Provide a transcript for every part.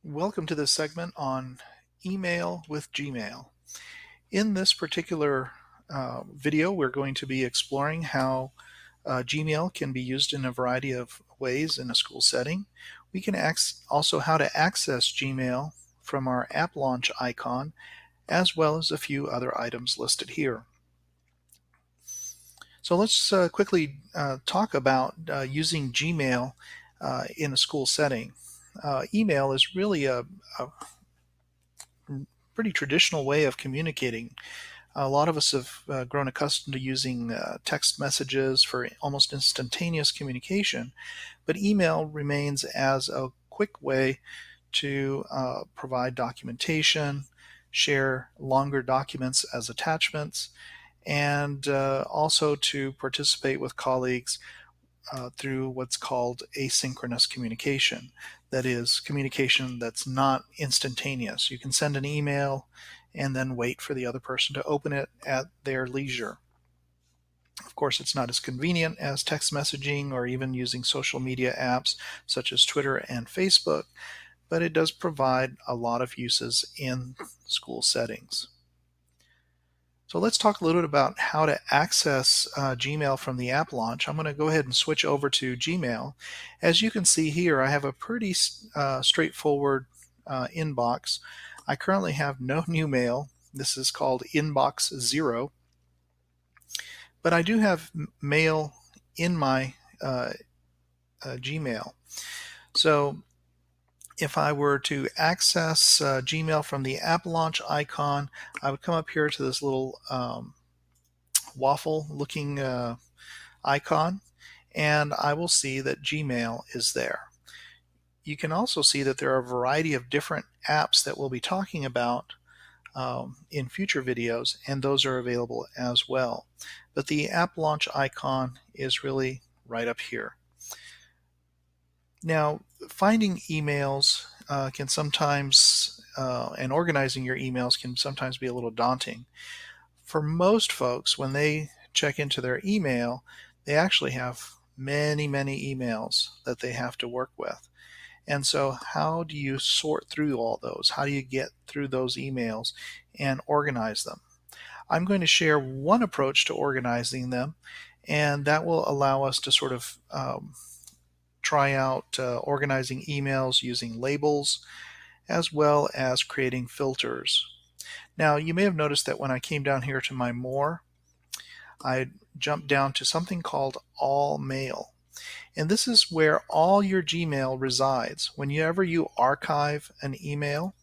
Welcome to this segment on email with Gmail. In this particular video, we're going to be exploring how Gmail can be used in a variety of ways in a school setting. We can also how to access Gmail from our app launch icon, as well as a few other items listed here. So let's quickly talk about using Gmail in a school setting. Email is really a pretty traditional way of communicating. A lot of us have grown accustomed to using text messages for almost instantaneous communication, but email remains as a quick way to provide documentation, share longer documents as attachments, and also to participate with colleagues through what's called asynchronous communication. That is, communication that's not instantaneous. You can send an email and then wait for the other person to open it at their leisure. Of course, it's not as convenient as text messaging or even using social media apps such as Twitter and Facebook, but it does provide a lot of uses in school settings. So let's talk a little bit about how to access Gmail from the app launch. I'm going to go ahead and switch over to Gmail. As you can see here, I have a pretty straightforward inbox. I currently have no new mail. This is called inbox 0, but I do have mail in my Gmail. So if I were to access Gmail from the app launch icon, I would come up here to this little waffle looking icon, and I will see that Gmail is there. You can also see that there are a variety of different apps that we'll be talking about in future videos, and those are available as well. But the app launch icon is really right up here. Now, finding emails can sometimes, and organizing your emails can sometimes be a little daunting. For most folks, when they check into their email, they actually have many emails that they have to work with. And so how do you sort through all those? How do you get through those emails and organize them? I'm going to share one approach to organizing them, and that will allow us to sort of try out organizing emails using labels as well as creating filters. Now, you may have noticed that when I came down here to my More, I jumped down to something called All Mail. And this is where all your Gmail resides. Whenever you archive an email,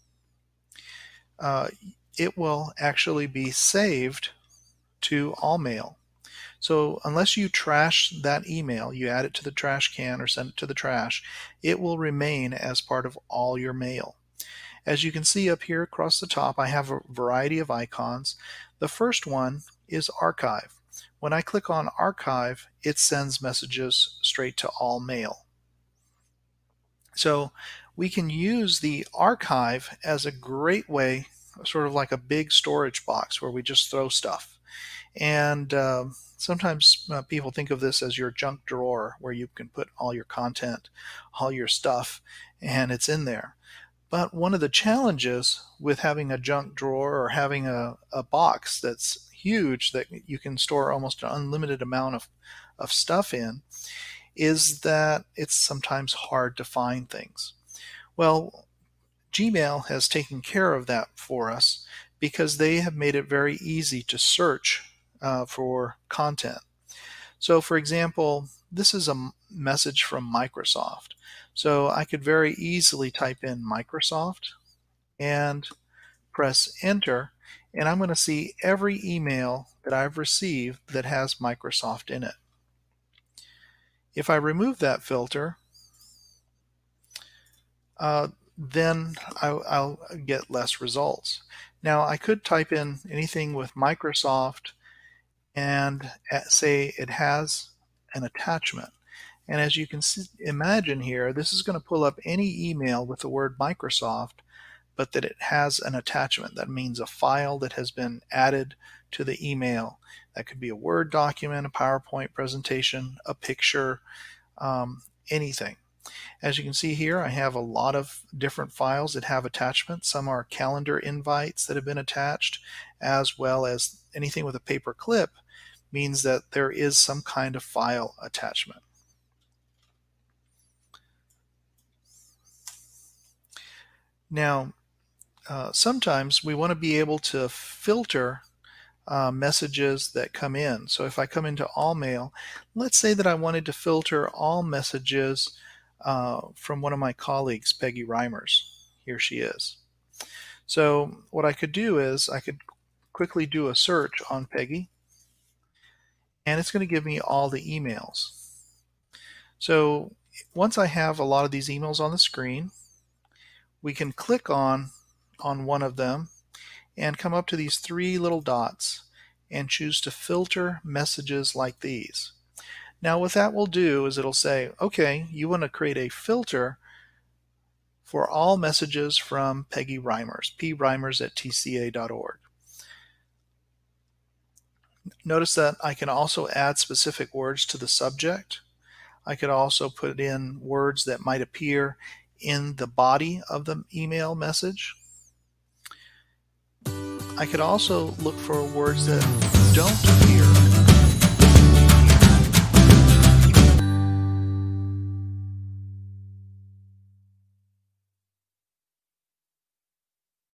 it will actually be saved to All Mail. So unless you trash that email, you add it to the trash can or send it to the trash, it will remain as part of all your mail. As you can see up here across the top, I have a variety of icons. The first one is Archive. When I click on Archive, it sends messages straight to All Mail. So we can use the archive as a great way, sort of like a big storage box where we just throw stuff. And sometimes people think of this as your junk drawer where you can put all your content, all your stuff, and it's in there. But one of the challenges with having a junk drawer or having a box that's huge that you can store almost an unlimited amount of stuff in is that it's sometimes hard to find things. Well, Gmail has taken care of that for us because they have made it very easy to search for content. So for example, this is a message from Microsoft. So I could very easily type in Microsoft and press enter, and I'm going to see every email that I've received that has Microsoft in it. If I remove that filter, then I'll get less results. Now I could type in anything with Microsoft and say it has an attachment. And as you can imagine here, this is going to pull up any email with the word Microsoft, but that it has an attachment. That means a file that has been added to the email. That could be a Word document, a PowerPoint presentation, a picture, anything. As you can see here, I have a lot of different files that have attachments. Some are calendar invites that have been attached, as well as anything with a paper clip means that there is some kind of file attachment. Now, sometimes we want to be able to filter messages that come in. So if I come into all mail, let's say that I wanted to filter all messages from one of my colleagues, Peggy Reimers. Here she is. So what I could do is I could quickly do a search on Peggy, and it's going to give me all the emails. So once I have a lot of these emails on the screen, we can click on one of them and come up to these three little dots and choose to filter messages like these. Now what that will do is it'll say, okay, you want to create a filter for all messages from Peggy Reimers, preimers@tca.org. Notice that I can also add specific words to the subject. I could also put in words that might appear in the body of the email message. I could also look for words that don't appear